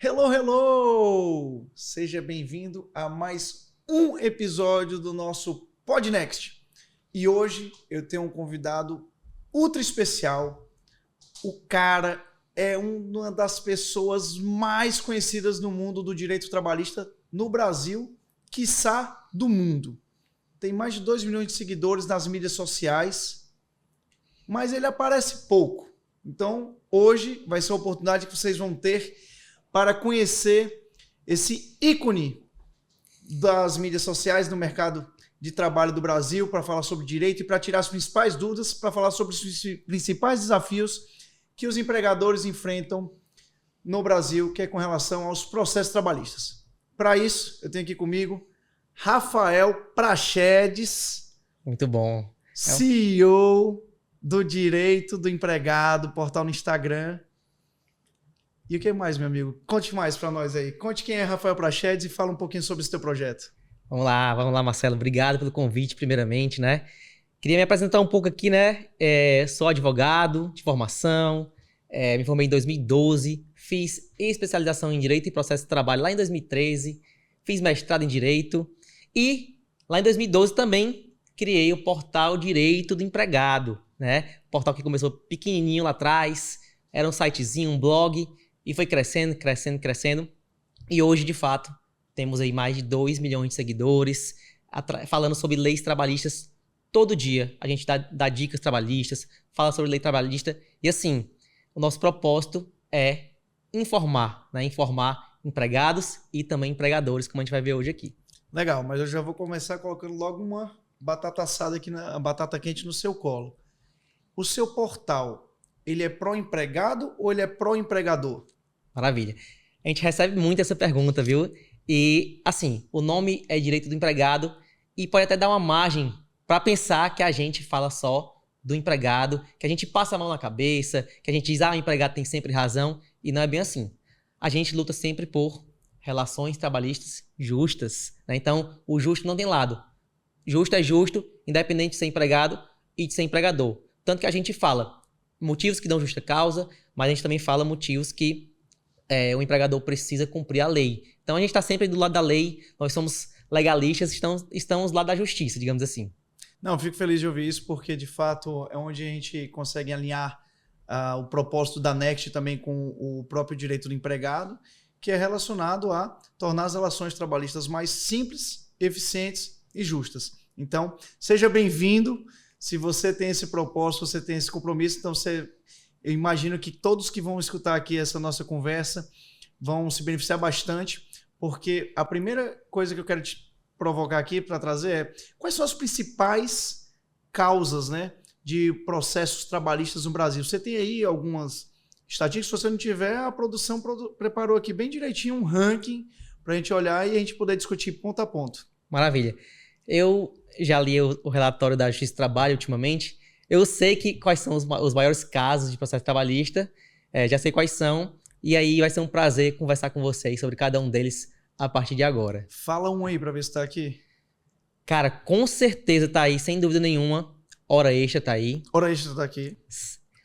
Hello, hello! Seja bem-vindo a mais um episódio do nosso Podnext. E hoje eu tenho um convidado ultra especial. O cara é uma das pessoas mais conhecidas no mundo do direito trabalhista no Brasil, quiçá do mundo. Tem mais de 2 milhões de seguidores nas mídias sociais, mas ele aparece pouco. Então, hoje vai ser a oportunidade que vocês vão ter para conhecer esse ícone das mídias sociais no mercado de trabalho do Brasil, para falar sobre direito e para tirar as principais dúvidas, para falar sobre os principais desafios que os empregadores enfrentam no Brasil, que é com relação aos processos trabalhistas. Para isso, eu tenho aqui comigo Rafael Praxedes. Muito bom. CEO do Direito do Empregado, portal no Instagram. E o que mais, meu amigo? Conte mais para nós aí. Conte quem é Rafael Praxedes e fala um pouquinho sobre esse teu projeto. Vamos lá, Marcelo. Obrigado pelo convite, primeiramente, né? Queria me apresentar um pouco aqui, né? Sou advogado de formação, me formei em 2012, fiz especialização em Direito e Processo de Trabalho lá em 2013, fiz mestrado em Direito e lá em 2012 também criei o portal Direito do Empregado, né? Portal que começou pequenininho lá atrás, era um sitezinho, um blog, e foi crescendo. E hoje, de fato, temos aí mais de 2 milhões de seguidores, falando sobre leis trabalhistas todo dia. A gente dá dicas trabalhistas, fala sobre lei trabalhista. E assim, o nosso propósito é informar, né? Informar empregados e também empregadores, como a gente vai ver hoje aqui. Legal, mas eu já vou começar colocando logo uma batata assada aqui, batata quente no seu colo. O seu portal, ele é pró-empregado ou ele é pró-empregador? Maravilha. A gente recebe muito essa pergunta, viu? E, assim, o nome é Direito do Empregado e pode até dar uma margem para pensar que a gente fala só do empregado, que a gente passa a mão na cabeça, que a gente diz, o empregado tem sempre razão, e não é bem assim. A gente luta sempre por relações trabalhistas justas, né? Então, o justo não tem lado. Justo é justo, independente de ser empregado e de ser empregador. Tanto que a gente fala motivos que dão justa causa, mas a gente também fala motivos que o empregador precisa cumprir a lei. Então a gente está sempre do lado da lei, nós somos legalistas, estamos do lado da justiça, digamos assim. Não, fico feliz de ouvir isso, porque de fato é onde a gente consegue alinhar o propósito da Next também com o próprio direito do empregado, que é relacionado a tornar as relações trabalhistas mais simples, eficientes e justas. Então, seja bem-vindo. Se você tem esse propósito, você tem esse compromisso, então eu imagino que todos que vão escutar aqui essa nossa conversa vão se beneficiar bastante, porque a primeira coisa que eu quero te provocar aqui para trazer é quais são as principais causas, né, de processos trabalhistas no Brasil. Você tem aí algumas estatísticas? Se você não tiver, a produção preparou aqui bem direitinho um ranking para a gente olhar e a gente poder discutir ponto a ponto. Maravilha. Eu já li o relatório da Justiça do Trabalho ultimamente. Eu sei quais são os maiores casos de processo trabalhista, já sei quais são, e aí vai ser um prazer conversar com vocês sobre cada um deles a partir de agora. Fala um aí para ver se tá aqui. Cara, com certeza tá aí, sem dúvida nenhuma. Hora extra tá aí. Hora extra tá aqui.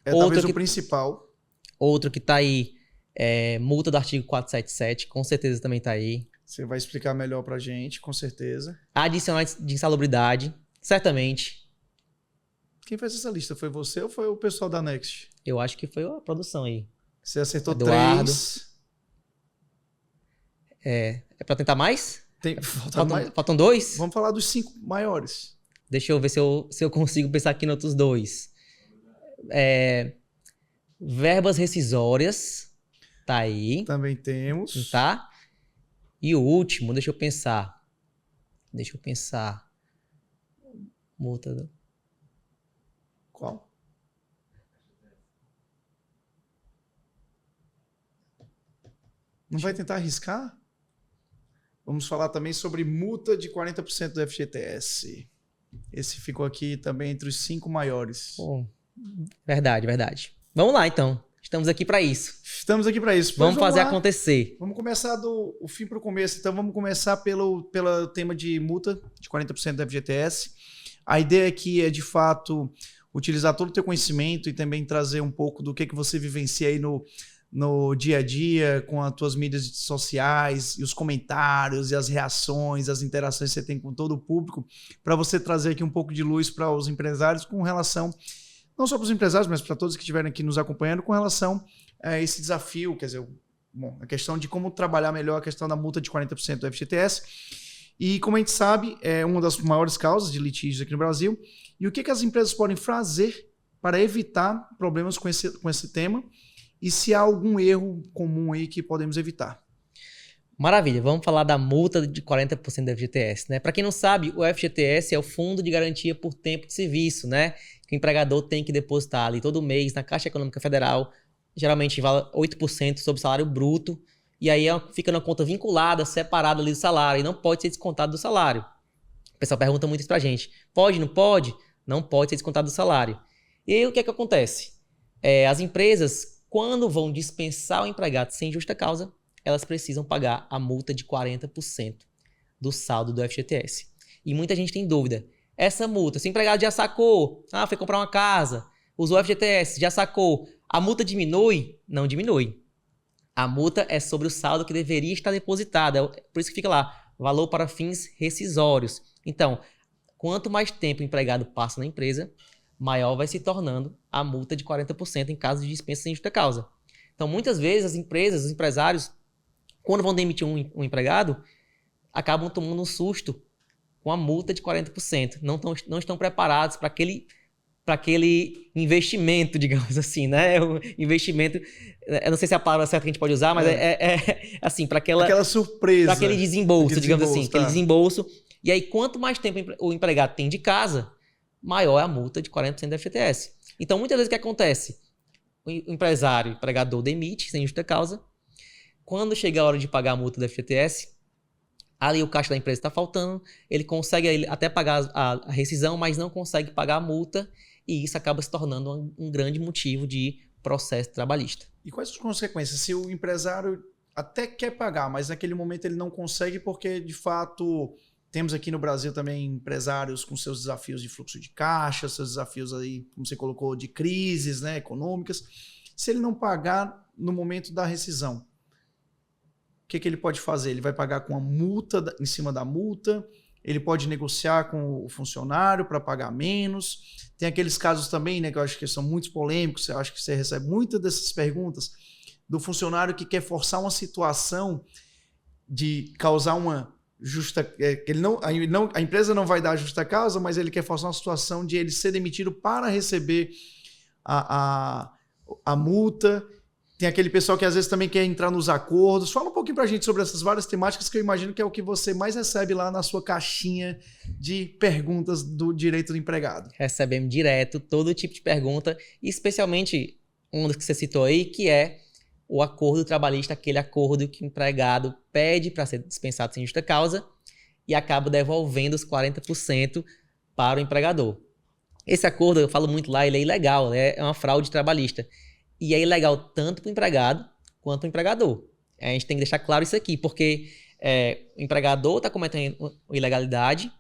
Talvez o principal. Outro que tá aí, multa do artigo 477, com certeza também tá aí. Você vai explicar melhor pra gente, com certeza. Adicionais de insalubridade, certamente. Quem fez essa lista? Foi você ou foi o pessoal da Next? Eu acho que foi a produção aí. Você acertou Eduardo. 3. É pra tentar mais? Faltam 2? Vamos falar dos 5 maiores. Deixa eu ver se eu consigo pensar aqui em outros 2. Verbas rescisórias. Tá aí. Também temos. Tá? E o último, deixa eu pensar. Multa. Qual? Não vai tentar arriscar? Vamos falar também sobre multa de 40% do FGTS. Esse ficou aqui também entre os 5 maiores. Pô, verdade. Vamos lá, então. Estamos aqui para isso. Vamos fazer acontecer. Vamos começar do fim para o começo. Então vamos começar pelo tema de multa de 40% do FGTS. A ideia aqui é, de fato, utilizar todo o teu conhecimento e também trazer um pouco do que você vivencia aí no dia a dia, com as tuas mídias sociais, e os comentários, e as reações, as interações que você tem com todo o público, para você trazer aqui um pouco de luz para os empresários com relação, não só para os empresários, mas para todos que estiverem aqui nos acompanhando, com relação a esse desafio, quer dizer, bom, a questão de como trabalhar melhor a questão da multa de 40% do FGTS. E como a gente sabe, é uma das maiores causas de litígios aqui no Brasil. E o que as empresas podem fazer para evitar problemas com esse tema? E se há algum erro comum aí que podemos evitar? Maravilha, vamos falar da multa de 40% do FGTS, né? Para quem não sabe, o FGTS é o Fundo de Garantia por Tempo de Serviço, né? Que o empregador tem que depositar ali todo mês na Caixa Econômica Federal, geralmente vale 8% sobre o salário bruto, e aí fica na conta vinculada, separada ali do salário, e não pode ser descontado do salário. O pessoal pergunta muito isso pra gente. Pode, não pode? Não pode ser descontado do salário. E aí o que é que acontece? As empresas, quando vão dispensar o empregado sem justa causa, elas precisam pagar a multa de 40% do saldo do FGTS. E muita gente tem dúvida. Essa multa, se o empregado já sacou, foi comprar uma casa, usou o FGTS, já sacou, a multa diminui? Não diminui. A multa é sobre o saldo que deveria estar depositado. Por isso que fica lá, valor para fins rescisórios. Então, quanto mais tempo o empregado passa na empresa, maior vai se tornando a multa de 40% em caso de dispensa sem justa causa. Então, muitas vezes as empresas, os empresários, quando vão demitir um empregado, acabam tomando um susto com a multa de 40%. Não estão preparados para aquele investimento, digamos assim, né? O investimento, eu não sei se é a palavra certa que a gente pode usar, mas é assim, para aquela surpresa. Para aquele desembolso, digamos assim, aquele desembolso. E aí, quanto mais tempo o empregado tem de casa, maior é a multa de 40% do FGTS. Então, muitas vezes o que acontece? O empresário, o empregador demite sem justa causa. Quando chega a hora de pagar a multa do FGTS, ali o caixa da empresa está faltando, ele consegue até pagar a rescisão, mas não consegue pagar a multa, e isso acaba se tornando um grande motivo de processo trabalhista. E quais as consequências? Se o empresário até quer pagar, mas naquele momento ele não consegue porque, de fato, temos aqui no Brasil também empresários com seus desafios de fluxo de caixa, seus desafios aí, como você colocou, de crises, né, econômicas. Se ele não pagar no momento da rescisão, o que ele pode fazer? Ele vai pagar com a multa em cima da multa, ele pode negociar com o funcionário para pagar menos. Tem aqueles casos também, né, que eu acho que são muito polêmicos, eu acho que você recebe muitas dessas perguntas do funcionário que quer forçar uma situação de causar uma justa... a empresa não vai dar justa causa, mas ele quer forçar uma situação de ele ser demitido para receber a multa. Tem aquele pessoal que às vezes também quer entrar nos acordos. Fala um pouquinho pra gente sobre essas várias temáticas que eu imagino que é o que você mais recebe lá na sua caixinha de perguntas do direito do empregado. Recebemos direto todo tipo de pergunta, especialmente uma que você citou aí, que é o acordo trabalhista, aquele acordo que o empregado pede para ser dispensado sem justa causa e acaba devolvendo os 40% para o empregador. Esse acordo, eu falo muito lá, ele é ilegal, né? É uma fraude trabalhista. E é ilegal tanto para o empregado quanto para o empregador. A gente tem que deixar claro isso aqui, porque o empregador está cometendo ilegalidade,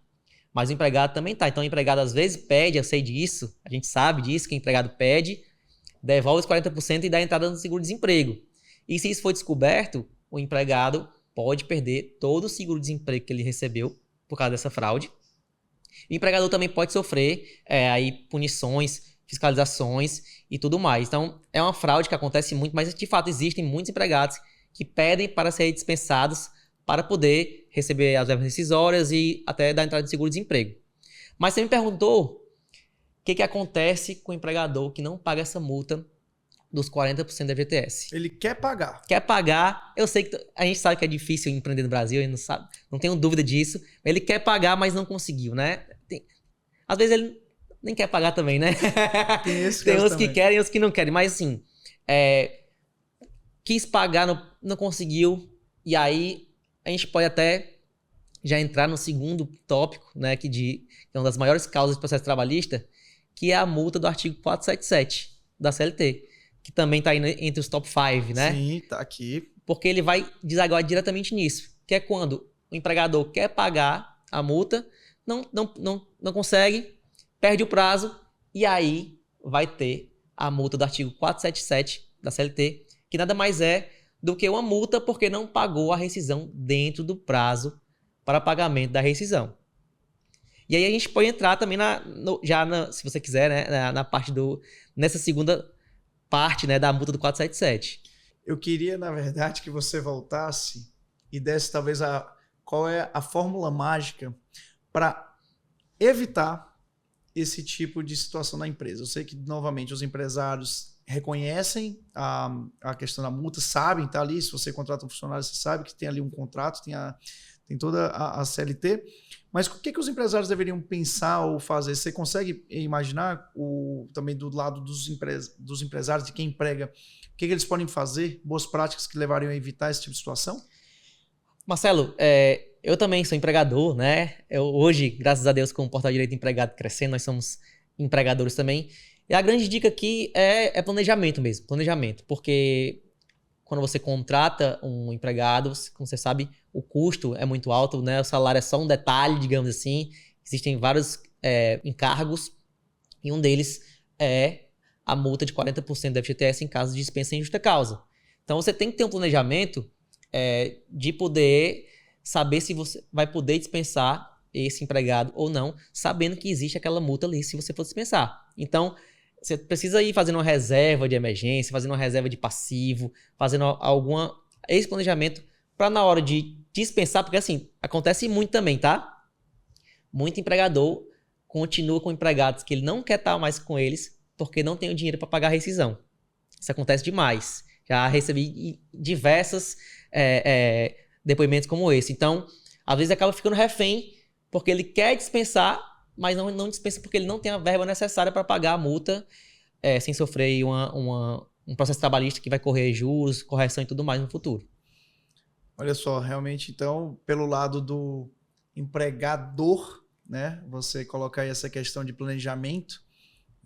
mas o empregado também está. Então o empregado às vezes pede, eu sei disso, a gente sabe disso, que o empregado pede, devolve os 40% e dá entrada no seguro-desemprego. E se isso for descoberto, o empregado pode perder todo o seguro-desemprego que ele recebeu por causa dessa fraude. O empregador também pode sofrer aí punições, fiscalizações e tudo mais. Então, é uma fraude que acontece muito, mas de fato existem muitos empregados que pedem para serem dispensados para poder receber as verbas rescisórias e até dar entrada de seguro-desemprego. Mas você me perguntou o que acontece com o empregador que não paga essa multa dos 40% da FGTS. Ele quer pagar. Quer pagar. Eu sei que a gente sabe que é difícil empreender no Brasil, não tenho dúvida disso. Ele quer pagar, mas não conseguiu, né? Às vezes ele nem quer pagar também, né? Tem uns que querem e uns que não querem. Mas assim, quis pagar, não conseguiu. E aí a gente pode até já entrar no segundo tópico, né? Que é uma das maiores causas de processo trabalhista, que é a multa do artigo 477 da CLT. Que também está aí entre os top 5, né? Sim, tá aqui. Porque ele vai desaguar diretamente nisso. Que é quando o empregador quer pagar a multa, não consegue, perde o prazo, e aí vai ter a multa do artigo 477 da CLT, que nada mais é do que uma multa porque não pagou a rescisão dentro do prazo para pagamento da rescisão. E aí a gente pode entrar também se você quiser, né, na parte nessa segunda parte, né, da multa do 477. Eu queria, na verdade, que você voltasse e desse talvez qual é a fórmula mágica para evitar esse tipo de situação na empresa. Eu sei que, novamente, os empresários reconhecem a questão da multa, sabem, tá ali, se você contrata um funcionário, você sabe que tem ali um contrato, tem toda a CLT, mas o que os empresários deveriam pensar ou fazer? Você consegue imaginar também do lado dos empresários, de quem emprega, o que eles podem fazer, boas práticas que levariam a evitar esse tipo de situação? Marcelo, eu também sou empregador, né? Hoje, graças a Deus, com o Portal Direito Empregado crescendo, nós somos empregadores também. E a grande dica aqui é planejamento mesmo, planejamento, porque quando você contrata um empregado, como você sabe, o custo é muito alto, né? O salário é só um detalhe, digamos assim. Existem vários encargos e um deles é a multa de 40% da FGTS em caso de dispensa em justa causa. Então você tem que ter um planejamento de poder saber se você vai poder dispensar esse empregado ou não, sabendo que existe aquela multa ali se você for dispensar. Então, você precisa ir fazendo uma reserva de emergência, fazendo uma reserva de passivo, fazendo esse planejamento para na hora de dispensar, porque assim, acontece muito também, tá? Muito empregador continua com empregados que ele não quer estar mais com eles porque não tem o dinheiro para pagar a rescisão. Isso acontece demais. Já recebi diversos depoimentos como esse. Então, às vezes acaba ficando refém porque ele quer dispensar, mas não dispensa porque ele não tem a verba necessária para pagar a multa sem sofrer um processo trabalhista que vai correr juros, correção e tudo mais no futuro. Olha só, realmente, então, pelo lado do empregador, né, você colocar aí essa questão de planejamento,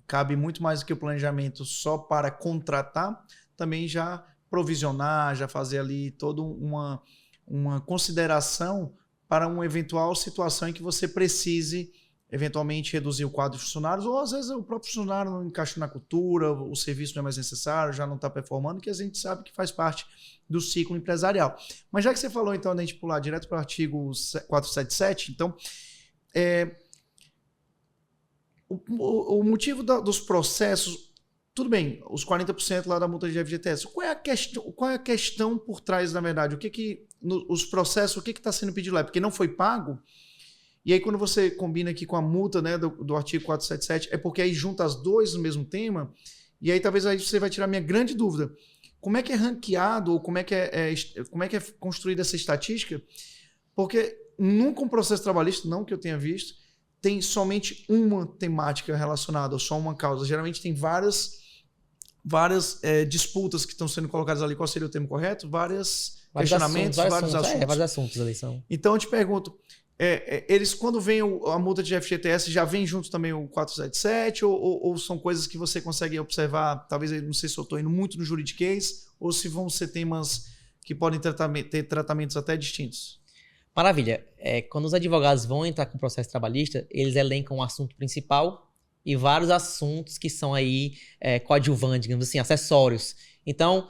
cabe muito mais do que o planejamento só para contratar, também já provisionar, já fazer ali toda uma consideração para uma eventual situação em que você precise eventualmente reduzir o quadro de funcionários, ou às vezes o próprio funcionário não encaixa na cultura, o serviço não é mais necessário, já não está performando, que a gente sabe que faz parte do ciclo empresarial. Mas já que você falou, então, da gente pular direto para o artigo 477, então, o motivo dos processos, tudo bem, os 40% lá da multa de FGTS, qual é a questão por trás, na verdade? Os processos, o que está sendo pedido lá? Porque não foi pago. E aí, quando você combina aqui com a multa, né, do artigo 477, é porque aí junta as duas no mesmo tema, e aí talvez aí você vai tirar a minha grande dúvida. Como é que é ranqueado, ou como é que é construída essa estatística? Porque nunca um processo trabalhista, não que eu tenha visto, tem somente uma temática relacionada, ou só uma causa. Geralmente tem várias disputas que estão sendo colocadas ali. Qual seria o termo correto? Vários questionamentos, vários assuntos. Vários assuntos ali são. Então eu te pergunto, eles, quando vem a multa de FGTS, já vem junto também o 477 ou são coisas que você consegue observar, talvez, não sei se eu estou indo muito no juridiquês, ou se vão ser temas que podem ter tratamentos até distintos? Maravilha. Quando os advogados vão entrar com o processo trabalhista, eles elencam o assunto principal e vários assuntos que são aí coadjuvantes, digamos assim, acessórios. Então,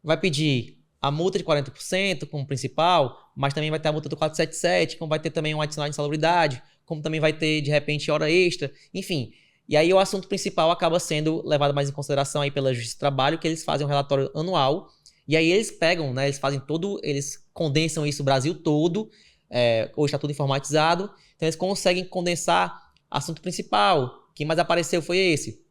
vai pedir a multa de 40% como principal, mas também vai ter a multa do 477, como vai ter também um adicional de insalubridade, como também vai ter, de repente, hora extra, enfim. E aí o assunto principal acaba sendo levado mais em consideração aí pela Justiça do Trabalho, que eles fazem um relatório anual, e aí eles pegam, né, eles condensam isso o Brasil todo, hoje está tudo informatizado, então eles conseguem condensar assunto principal, quem mais apareceu foi esse.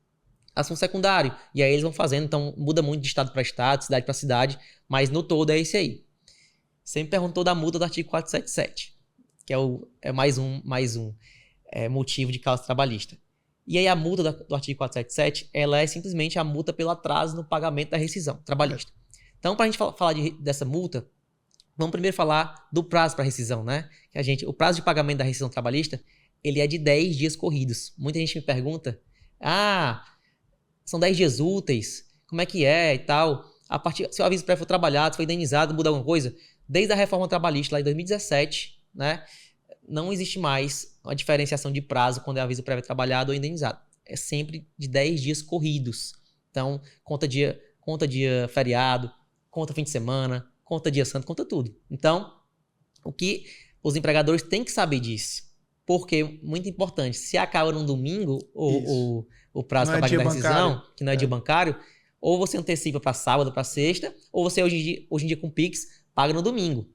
Assunto secundário. E aí eles vão fazendo, então muda muito de estado para estado, cidade para cidade, mas no todo é esse aí. Você me perguntou da multa do artigo 477, que é mais um motivo de causa trabalhista. E aí a multa do artigo 477, ela é simplesmente a multa pelo atraso no pagamento da rescisão trabalhista. Então, para a gente falar dessa multa, vamos primeiro falar do prazo para rescisão, né? O prazo de pagamento da rescisão trabalhista, ele é de 10 dias corridos. Muita gente me pergunta, são 10 dias úteis, como é que é e tal. Se o aviso prévio for trabalhado, se for indenizado, muda alguma coisa. Desde a reforma trabalhista lá em 2017, né, não existe mais uma diferenciação de prazo quando é aviso prévio trabalhado ou indenizado. É sempre de 10 dias corridos. Então, conta dia feriado, conta fim de semana, conta dia santo, conta tudo. Então, o que os empregadores têm que saber disso. Porque, muito importante, se acaba num domingo o prazo para pagar da rescisão, que não é dia bancário, ou você antecipa para sábado, para sexta, ou você hoje em dia com Pix paga no domingo.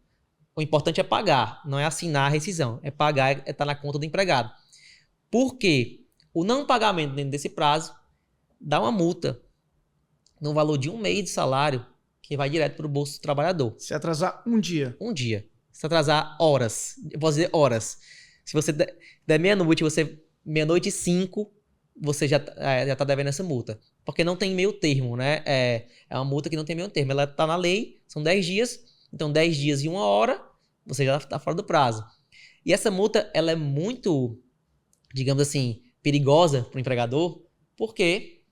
O importante é pagar, não é assinar a rescisão. É pagar, é estar na conta do empregado. Por quê? O não pagamento dentro desse prazo dá uma multa no valor de 1 mês de salário que vai direto para o bolso do trabalhador. Se atrasar um dia. Um dia. Se atrasar horas. Eu posso dizer horas. Se você der meia-noite, meia-noite e 5, você já tá devendo essa multa. Porque não tem meio termo, né? É uma multa que não tem meio termo. Ela tá na lei, são 10 dias. Então, 10 dias e 1 hora, você já tá fora do prazo. E essa multa, ela é muito, digamos assim, perigosa para o empregador, porque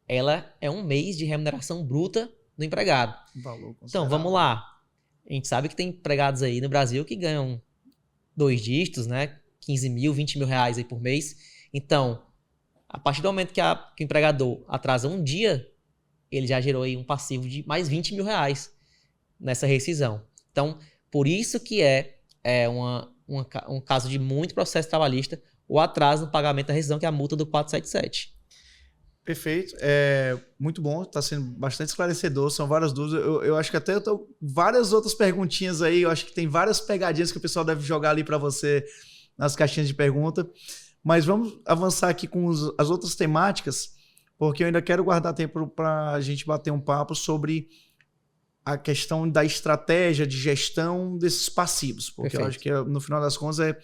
ela é 1 mês de remuneração bruta do empregado. Então, vamos lá. A gente sabe que tem empregados aí no Brasil que ganham 2 dígitos, né? 15 mil, 20 mil reais aí por mês. Então, a partir do momento que o empregador atrasa um dia, ele já gerou aí um passivo de mais 20 mil reais nessa rescisão. Então, por isso que é um caso de muito processo trabalhista, o atraso no pagamento da rescisão, que é a multa do 477. Perfeito. Muito bom, está sendo bastante esclarecedor, são várias dúvidas. Eu acho que até eu tô várias outras perguntinhas aí, eu acho que tem várias pegadinhas que o pessoal deve jogar ali para você nas caixinhas de pergunta, mas vamos avançar aqui com as outras temáticas, porque eu ainda quero guardar tempo para a gente bater um papo sobre a questão da estratégia de gestão desses passivos, porque eu acho que no final das contas é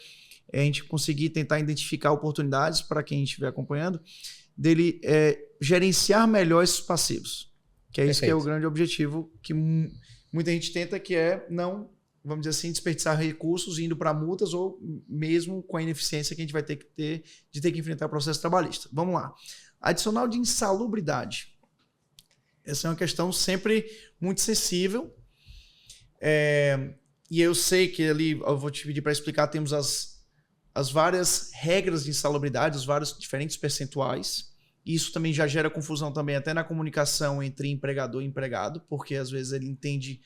a gente conseguir tentar identificar oportunidades para quem estiver acompanhando, dele gerenciar melhor esses passivos. Que é isso que é o grande objetivo que muita gente tenta, que é não, vamos dizer assim, desperdiçar recursos indo para multas ou mesmo com a ineficiência que a gente vai ter que ter de ter que enfrentar o processo trabalhista. Vamos lá. Adicional de insalubridade. Essa é uma questão sempre muito sensível. E eu sei que ali, eu vou te pedir para explicar, temos as várias regras de insalubridade, os vários diferentes percentuais. Isso também já gera confusão também até na comunicação entre empregador e empregado, porque às vezes ele entende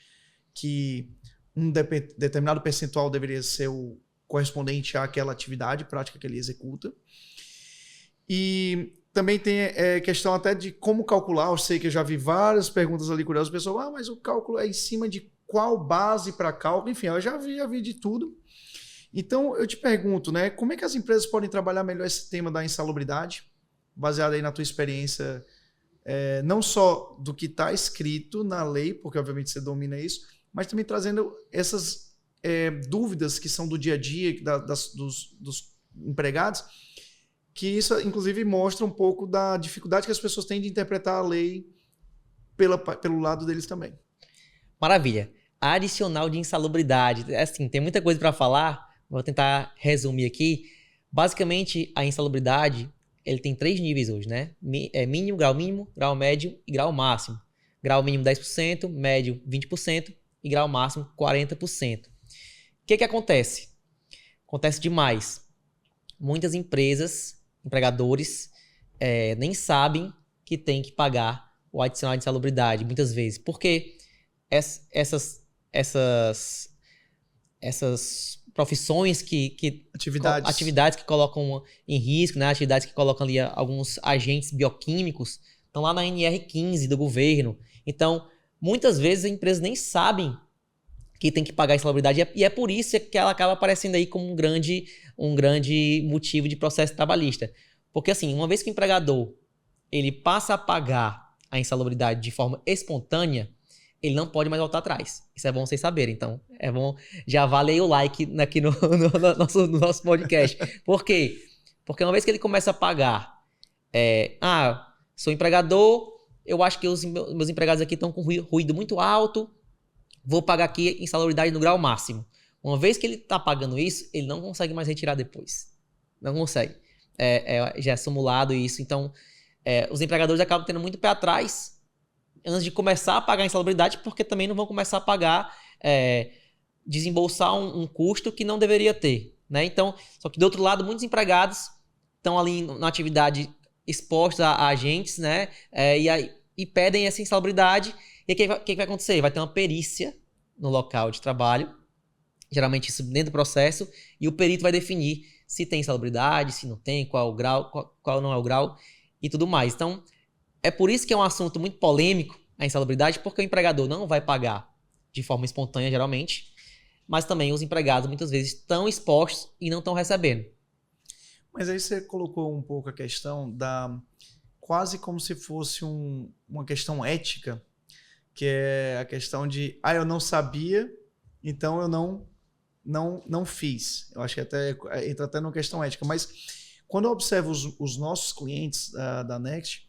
que um determinado percentual deveria ser o correspondente àquela atividade prática que ele executa. E também tem questão até de como calcular. Eu sei que eu já vi várias perguntas ali curiosas. O pessoal, mas o cálculo é em cima de qual base para cálculo? Enfim, eu já vi de tudo. Então, eu te pergunto, né, como é que as empresas podem trabalhar melhor esse tema da insalubridade, baseado aí na tua experiência, não só do que está escrito na lei, porque obviamente você domina isso, mas também trazendo essas dúvidas que são do dia a dia dos empregados, que isso, inclusive, mostra um pouco da dificuldade que as pessoas têm de interpretar a lei pelo lado deles também. Maravilha. Adicional de insalubridade. Assim, tem muita coisa para falar, vou tentar resumir aqui. Basicamente, a insalubridade, ele tem 3 níveis hoje, né? Mínimo, grau médio e grau máximo. Grau mínimo 10%, médio 20% e grau máximo 40%. O que acontece? Acontece demais. Muitas empresas, empregadores, nem sabem que tem que pagar o adicional de insalubridade, muitas vezes. Porque essas profissões atividades que colocam em risco, né? Atividades que colocam ali alguns agentes bioquímicos, estão lá na NR15 do governo. Então, muitas vezes as empresas nem sabem que tem que pagar a insalubridade, e é por isso que ela acaba aparecendo aí como um grande motivo de processo trabalhista. Porque assim, uma vez que o empregador ele passa a pagar a insalubridade de forma espontânea, ele não pode mais voltar atrás. Isso é bom vocês saberem. Então, é bom, já vale aí o like aqui no nosso podcast. Por quê? Porque uma vez que ele começa a pagar, sou empregador, eu acho que os meus empregados aqui estão com ruído muito alto, vou pagar aqui insalubridade no grau máximo. Uma vez que ele está pagando isso, ele não consegue mais retirar depois. Não consegue. Já é simulado isso. Então, os empregadores acabam tendo muito pé atrás antes de começar a pagar a insalubridade, porque também não vão começar a pagar, desembolsar um custo que não deveria ter, né? Então, só que do outro lado, muitos empregados estão ali na atividade expostos a agentes, né? E pedem essa insalubridade, E o que vai acontecer? Vai ter uma perícia no local de trabalho, geralmente isso dentro do processo, e o perito vai definir se tem insalubridade, se não tem, qual é o grau, qual não é o grau e tudo mais. Então, é por isso que é um assunto muito polêmico, a insalubridade, porque o empregador não vai pagar de forma espontânea, geralmente, mas também os empregados muitas vezes estão expostos e não estão recebendo. Mas aí você colocou um pouco a questão da... quase como se fosse uma questão ética, que é a questão de, eu não sabia, então eu não fiz. Eu acho que entra até numa questão ética. Mas quando eu observo os nossos clientes da Next,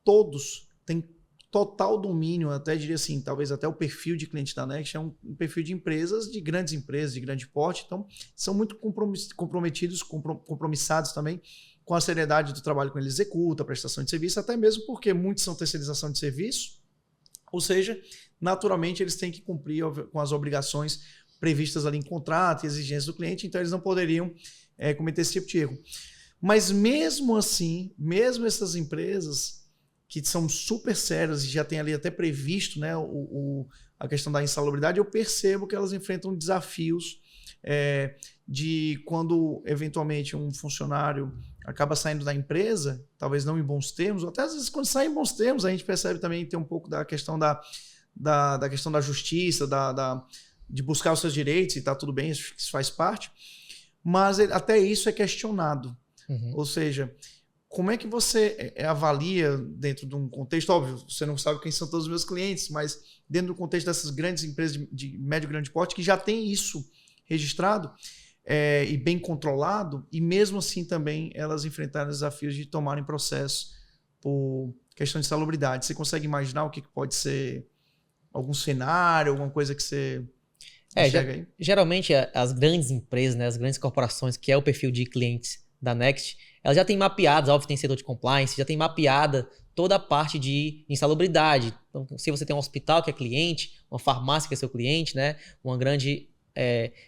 todos têm total domínio, até diria assim, talvez até o perfil de cliente da Next é um perfil de empresas, de grandes empresas, de grande porte, então são muito comprometidos, compromissados também com a seriedade do trabalho que ele executa, a prestação de serviço, até mesmo porque muitos são terceirização de serviço, ou seja, naturalmente eles têm que cumprir com as obrigações previstas ali em contrato e exigências do cliente, então eles não poderiam cometer esse tipo de erro. Mas mesmo assim, mesmo essas empresas que são super sérias e já tem ali até previsto, né, a questão da insalubridade, eu percebo que elas enfrentam desafios de quando eventualmente um funcionário acaba saindo da empresa, talvez não em bons termos, ou até às vezes quando sai em bons termos, a gente percebe também tem um pouco da questão da questão da justiça, de buscar os seus direitos, e tá tudo bem, isso faz parte, mas até isso é questionado. Uhum. Ou seja, como é que você avalia dentro de um contexto, óbvio, você não sabe quem são todos os meus clientes, mas dentro do contexto dessas grandes empresas de médio e grande porte que já tem isso registrado e bem controlado, e mesmo assim também elas enfrentaram desafios de tomarem processo por questão de salubridade. Você consegue imaginar o que pode ser algum cenário, alguma coisa que você enxerga aí? Geralmente as grandes empresas, né, as grandes corporações, que é o perfil de clientes da Next, elas já têm mapeadas, óbvio, tem setor de compliance, já tem mapeada toda a parte de insalubridade. Então, se você tem um hospital que é cliente, uma farmácia que é seu cliente, né, uma grande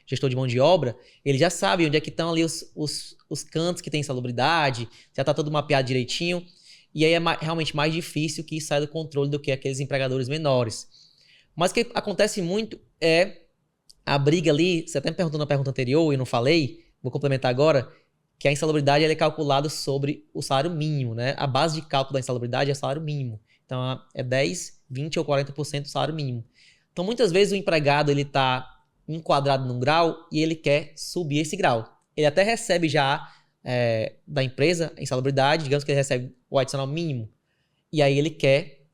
gestor de mão de obra, ele já sabe onde é que estão ali os cantos que tem insalubridade, já está todo mapeado direitinho, e aí é realmente mais difícil que isso saia do controle do que aqueles empregadores menores. Mas o que acontece muito é a briga ali, você até me perguntou na pergunta anterior e eu não falei, vou complementar agora, que a insalubridade ela é calculada sobre o salário mínimo, né? A base de cálculo da insalubridade é salário mínimo. Então, é 10, 20 ou 40% do salário mínimo. Então, muitas vezes o empregado ele está enquadrado num grau e ele quer subir esse grau. Ele até recebe já da empresa a insalubridade, digamos que ele recebe o adicional mínimo. E aí ele quer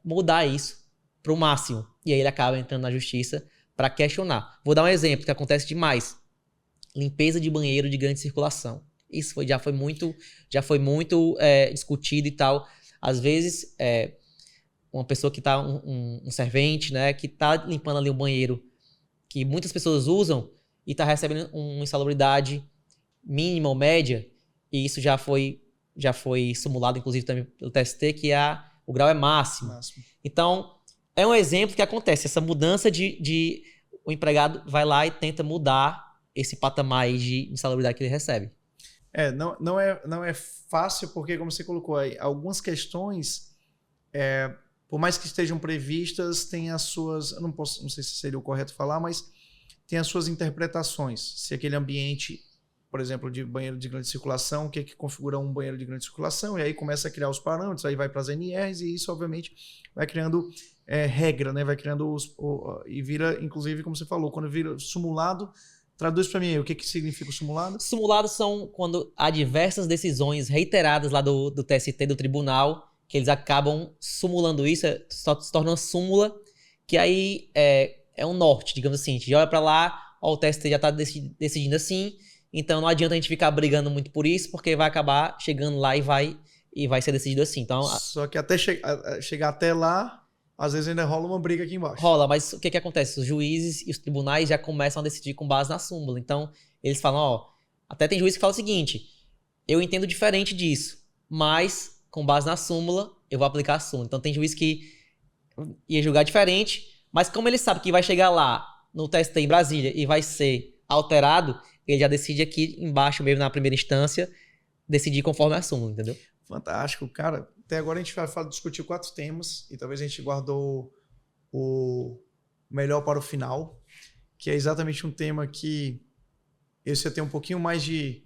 mudar isso para o máximo. E aí ele acaba entrando na justiça para questionar. Vou dar um exemplo que acontece demais. Limpeza de banheiro de grande circulação. Isso já foi muito discutido e tal. Às vezes, uma pessoa que está, um servente, né, que está limpando ali um banheiro que muitas pessoas usam e está recebendo uma insalubridade mínima ou média, e isso já foi simulado, inclusive, também pelo TST, que o grau é máximo. Então, é um exemplo que acontece, essa mudança de o empregado vai lá e tenta mudar esse patamar aí de insalubridade que ele recebe. Não é fácil, porque, como você colocou aí, algumas questões, por mais que estejam previstas, tem as suas... Eu não sei se seria o correto falar, mas tem as suas interpretações. Se aquele ambiente, por exemplo, de banheiro de grande circulação, o que configura um banheiro de grande circulação, e aí começa a criar os parâmetros, aí vai para as NRs, e isso, obviamente, vai criando regra, né? Vai criando e vira, inclusive, como você falou, quando vira simulado. Traduz para mim aí, o que significa o simulado? Simulados são quando há diversas decisões reiteradas lá do TST, do tribunal, que eles acabam simulando isso, se torna uma súmula, que aí é um norte, digamos assim. A gente olha para lá, o TST já está decidindo assim, então não adianta a gente ficar brigando muito por isso, porque vai acabar chegando lá e vai ser decidido assim. Então, só que até chegar até lá, às vezes ainda rola uma briga aqui embaixo. Rola, mas o que acontece? Os juízes e os tribunais já começam a decidir com base na súmula. Então, eles falam, até tem juiz que fala o seguinte, eu entendo diferente disso, mas com base na súmula, eu vou aplicar a súmula. Então, tem juiz que ia julgar diferente, mas como ele sabe que vai chegar lá no TST em Brasília e vai ser alterado, ele já decide aqui embaixo, mesmo na primeira instância, decidir conforme a súmula, entendeu? Fantástico, cara. Até agora a gente discutiu 4 temas e talvez a gente guardou o melhor para o final, que é exatamente um tema que eu tenho um pouquinho mais de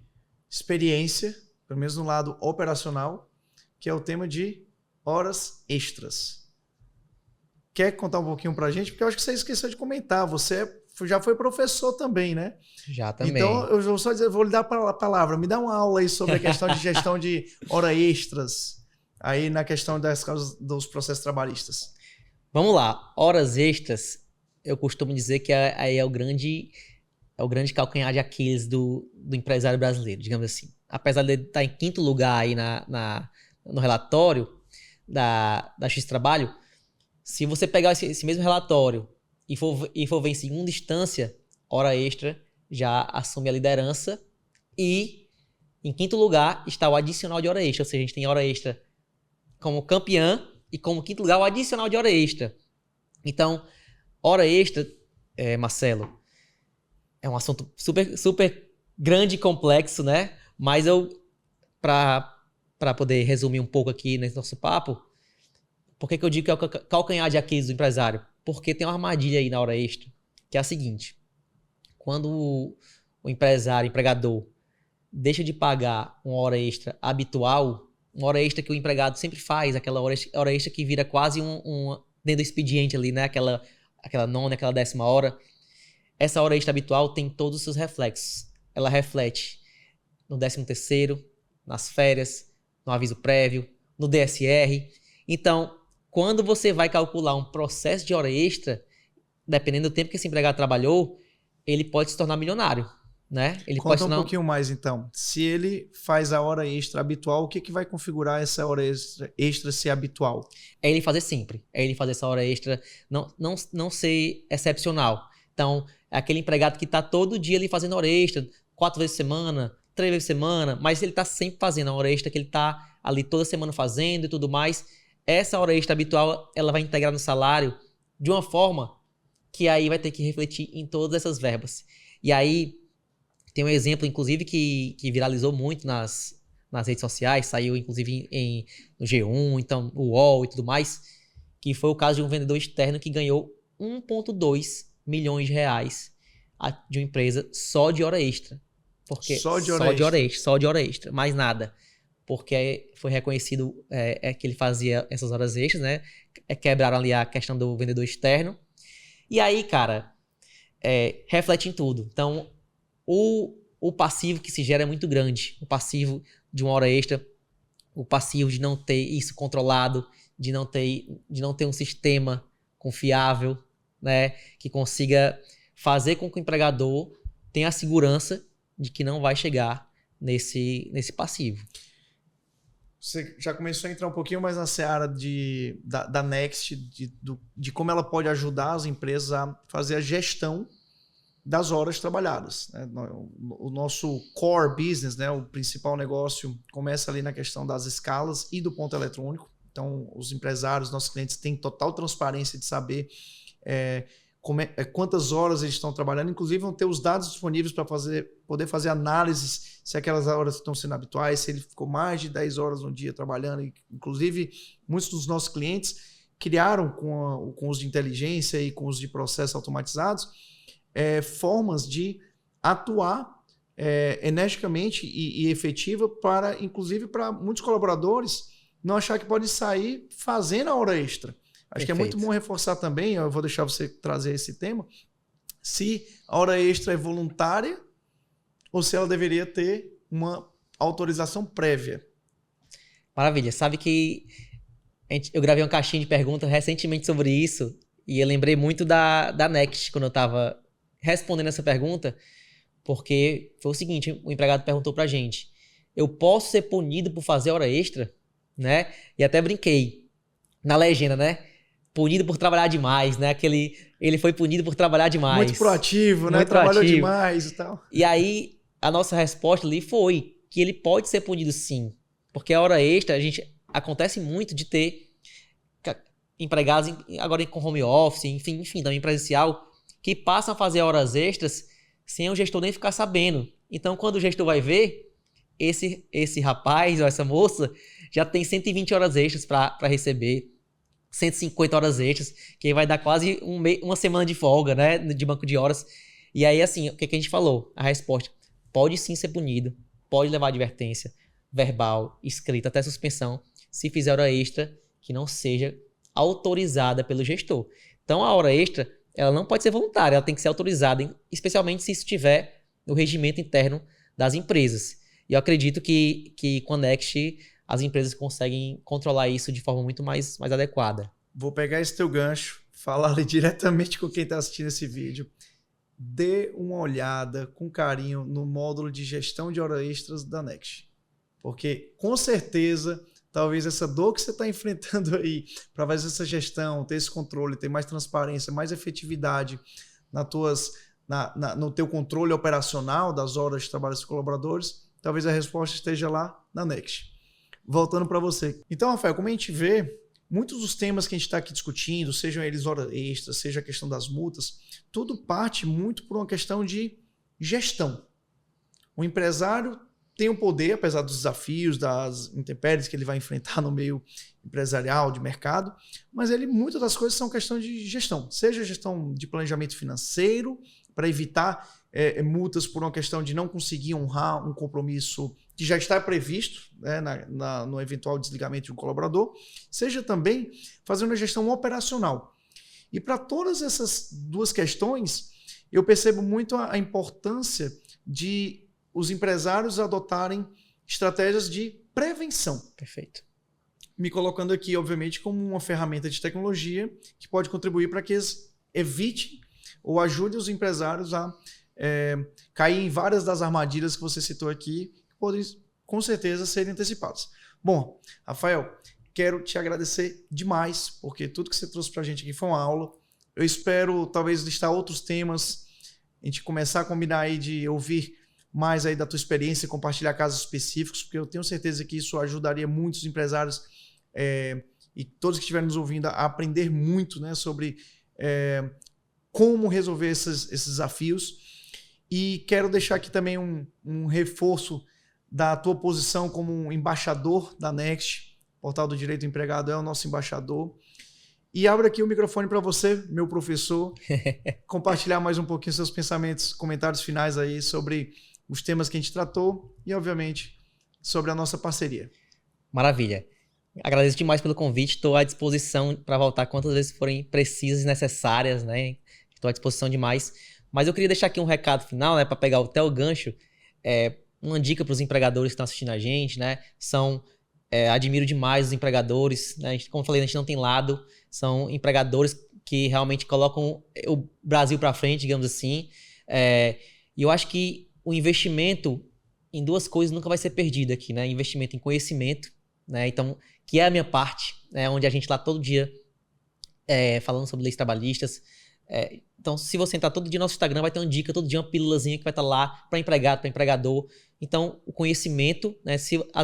experiência, pelo menos no lado operacional, que é o tema de horas extras. Quer contar um pouquinho pra gente? Porque eu acho que você esqueceu de comentar. Você já foi professor também, né? Já também. Então, eu vou só dizer, vou lhe dar a palavra. Me dá uma aula aí sobre a questão de gestão de horas extras, aí na questão das causas dos processos trabalhistas. Vamos lá. Horas extras, eu costumo dizer que aí é o grande calcanhar de Aquiles do empresário brasileiro, digamos assim. Apesar de ele estar em quinto lugar aí no relatório da Justiça do Trabalho, se você pegar esse mesmo relatório e for ver em segunda instância, hora extra já assume a liderança e em quinto lugar está o adicional de hora extra, ou seja, a gente tem hora extra como campeã e como quinto lugar o adicional de hora extra. Então, hora extra, Marcelo, é um assunto super, super grande e complexo, né? Mas para poder resumir um pouco aqui nesse nosso papo, por que eu digo que é o calcanhar de Aquiles do empresário? Porque tem uma armadilha aí na hora extra, que é a seguinte: quando o empregador, deixa de pagar uma hora extra habitual, uma hora extra que o empregado sempre faz, aquela hora extra que vira quase dentro do expediente ali, né? Aquela nona, aquela 10ª hora. Essa hora extra habitual tem todos os seus reflexos. Ela reflete no 13º, nas férias, no aviso prévio, no DSR. Então, quando você vai calcular um processo de hora extra, dependendo do tempo que esse empregado trabalhou, ele pode se tornar milionário, né? Conta um pouquinho mais, então. Se ele faz a hora extra habitual, o que vai configurar essa hora extra ser habitual? É ele fazer sempre. É ele fazer essa hora extra não ser excepcional. Então, é aquele empregado que está todo dia ali fazendo hora extra, 4 vezes por semana, 3 vezes por semana, mas ele está sempre fazendo a hora extra que ele está ali toda semana fazendo e tudo mais. Essa hora extra habitual, ela vai integrar no salário de uma forma que aí vai ter que refletir em todas essas verbas. E aí, tem um exemplo, inclusive, que viralizou muito nas redes sociais, saiu inclusive no G1, então o UOL e tudo mais, que foi o caso de um vendedor externo que ganhou 1,2 milhões de reais de uma empresa só de hora extra. Porque só de hora extra, mais nada. Porque foi reconhecido que ele fazia essas horas extras, né? Quebraram ali a questão do vendedor externo. E aí, cara, reflete em tudo. Então, o passivo que se gera é muito grande. O passivo de uma hora extra, o passivo de não ter isso controlado, de não ter um sistema confiável, né, que consiga fazer com que o empregador tenha a segurança de que não vai chegar nesse passivo. Você já começou a entrar um pouquinho mais na seara da Next, de como ela pode ajudar as empresas a fazer a gestão das horas trabalhadas, né? O nosso core business, né, o principal negócio, começa ali na questão das escalas e do ponto eletrônico. Então, os empresários, nossos clientes, têm total transparência de saber quantas horas eles estão trabalhando. Inclusive, vão ter os dados disponíveis para poder fazer análises se aquelas horas estão sendo habituais, se ele ficou mais de 10 horas no dia trabalhando. Inclusive, muitos dos nossos clientes criaram, com o uso de inteligência e com o uso de processos automatizados, formas de atuar energicamente e efetiva inclusive para muitos colaboradores não achar que pode sair fazendo a hora extra. Acho Perfeito. Que é muito bom reforçar também, eu vou deixar você trazer esse tema, se a hora extra é voluntária ou se ela deveria ter uma autorização prévia. Maravilha. Sabe que eu gravei uma caixinha de perguntas recentemente sobre isso e eu lembrei muito da Next quando eu estava respondendo essa pergunta, porque foi o seguinte, o empregado perguntou pra gente: eu posso ser punido por fazer hora extra? Né? E até brinquei na legenda, né? Punido por trabalhar demais, né? Ele foi punido por trabalhar demais. Muito proativo, né? Trabalhou demais e tal. E aí, a nossa resposta ali foi que ele pode ser punido sim. Porque a hora extra, acontece muito de ter empregados agora com home office, enfim, também presencial, que passam a fazer horas extras sem o gestor nem ficar sabendo. Então, quando o gestor vai ver, esse rapaz ou essa moça já tem 120 horas extras para receber. 150 horas extras, que aí vai dar quase uma semana de folga, né? De banco de horas. E aí, assim, o que a gente falou? A resposta: pode sim ser punido, pode levar advertência verbal, escrita, até suspensão, se fizer hora extra que não seja autorizada pelo gestor. Então, a hora extra, ela não pode ser voluntária, ela tem que ser autorizada, especialmente se isso estiver no regimento interno das empresas. E eu acredito que com a Next as empresas conseguem controlar isso de forma muito mais adequada. Vou pegar esse teu gancho, falar ali diretamente com quem está assistindo esse vídeo. Dê uma olhada com carinho no módulo de gestão de horas extras da Next. Porque, com certeza, talvez essa dor que você está enfrentando aí para fazer essa gestão, ter esse controle, ter mais transparência, mais efetividade no teu controle operacional das horas de trabalho dos colaboradores, talvez a resposta esteja lá na Next. Voltando para você. Então, Rafael, como a gente vê, muitos dos temas que a gente está aqui discutindo, sejam eles horas extras, seja a questão das multas, tudo parte muito por uma questão de gestão. O empresário tem o poder, apesar dos desafios, das intempéries que ele vai enfrentar no meio empresarial, de mercado, mas muitas das coisas são questão de gestão, seja gestão de planejamento financeiro, para evitar multas por uma questão de não conseguir honrar um compromisso que já está previsto, né, no eventual desligamento de um colaborador, seja também fazer uma gestão operacional. E para todas essas duas questões, eu percebo muito a importância de os empresários adotarem estratégias de prevenção. Perfeito. Me colocando aqui, obviamente, como uma ferramenta de tecnologia que pode contribuir para que eles evitem ou ajudem os empresários a cair em várias das armadilhas que você citou aqui, que podem, com certeza, serem antecipadas. Bom, Rafael, quero te agradecer demais, porque tudo que você trouxe para a gente aqui foi uma aula. Eu espero, talvez, listar outros temas, a gente começar a combinar aí de ouvir mais aí da tua experiência e compartilhar casos específicos, porque eu tenho certeza que isso ajudaria muitos empresários e todos que estiverem nos ouvindo a aprender muito, né, sobre como resolver esses desafios. E quero deixar aqui também um reforço da tua posição como um embaixador da Next. O Portal do Direito do Empregado é o nosso embaixador. E abro aqui o microfone para você, meu professor, compartilhar mais um pouquinho seus pensamentos, comentários finais aí sobre os temas que a gente tratou e, obviamente, sobre a nossa parceria. Maravilha. Agradeço demais pelo convite. Estou à disposição para voltar quantas vezes forem precisas e necessárias, né? Estou à disposição demais. Mas eu queria deixar aqui um recado final, né? Para pegar até o gancho. Uma dica para os empregadores que estão assistindo a gente, né? Admiro demais os empregadores, né? Como eu falei, a gente não tem lado. São empregadores que realmente colocam o Brasil para frente, digamos assim. E eu acho que o investimento em duas coisas nunca vai ser perdido aqui, né? Investimento em conhecimento, né? Então, que é a minha parte, né? Onde a gente lá todo dia falando sobre leis trabalhistas. Então, se você entrar todo dia no nosso Instagram, vai ter uma dica, todo dia uma pílulazinha que vai estar lá para empregado, para empregador. Então, o conhecimento, né?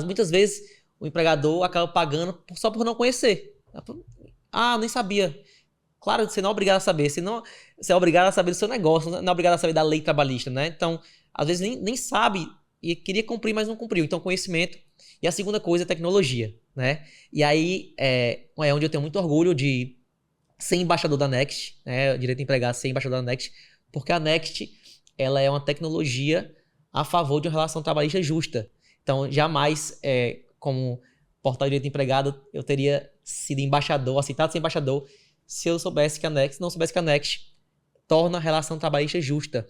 Muitas vezes o empregador acaba pagando só por não conhecer. Ah, nem sabia. Claro, você não é obrigado a saber. Você é obrigado a saber do seu negócio, não é obrigado a saber da lei trabalhista, né? Então, às vezes nem sabe e queria cumprir, mas não cumpriu. Então, conhecimento. E a segunda coisa é tecnologia, né? E aí é onde eu tenho muito orgulho de ser embaixador da Next, né? Direito empregado ser embaixador da Next, porque a Next, ela é uma tecnologia a favor de uma relação trabalhista justa. Então, jamais, como Portal de Direito Empregado, eu teria sido embaixador, aceitado ser embaixador, se eu não soubesse que a Next torna a relação trabalhista justa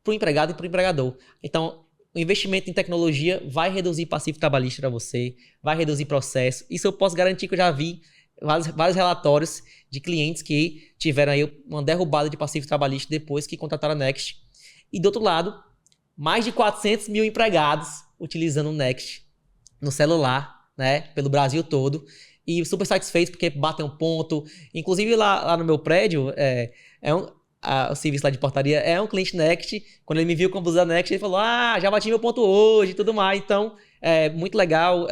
para o empregado e para o empregador. Então, o investimento em tecnologia vai reduzir passivo trabalhista para você, vai reduzir processo. Isso eu posso garantir, que eu já vi vários relatórios de clientes que tiveram aí uma derrubada de passivo trabalhista depois que contrataram a Next. E do outro lado, mais de 400 mil empregados utilizando o Next no celular, né, pelo Brasil todo. E super satisfeitos porque batem um ponto. Inclusive lá no meu prédio, o serviço lá de portaria é um cliente Next. Quando ele me viu com a blusa Next, ele falou: já bati meu ponto hoje e tudo mais. Então, muito legal.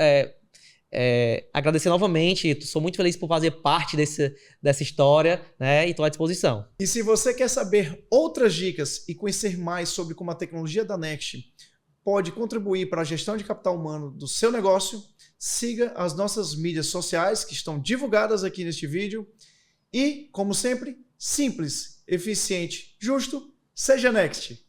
Agradecer novamente. Sou muito feliz por fazer parte dessa história, né? E estou à disposição. E se você quer saber outras dicas e conhecer mais sobre como a tecnologia da Next pode contribuir para a gestão de capital humano do seu negócio, siga as nossas mídias sociais que estão divulgadas aqui neste vídeo e, como sempre, simples, eficiente, justo, seja Next!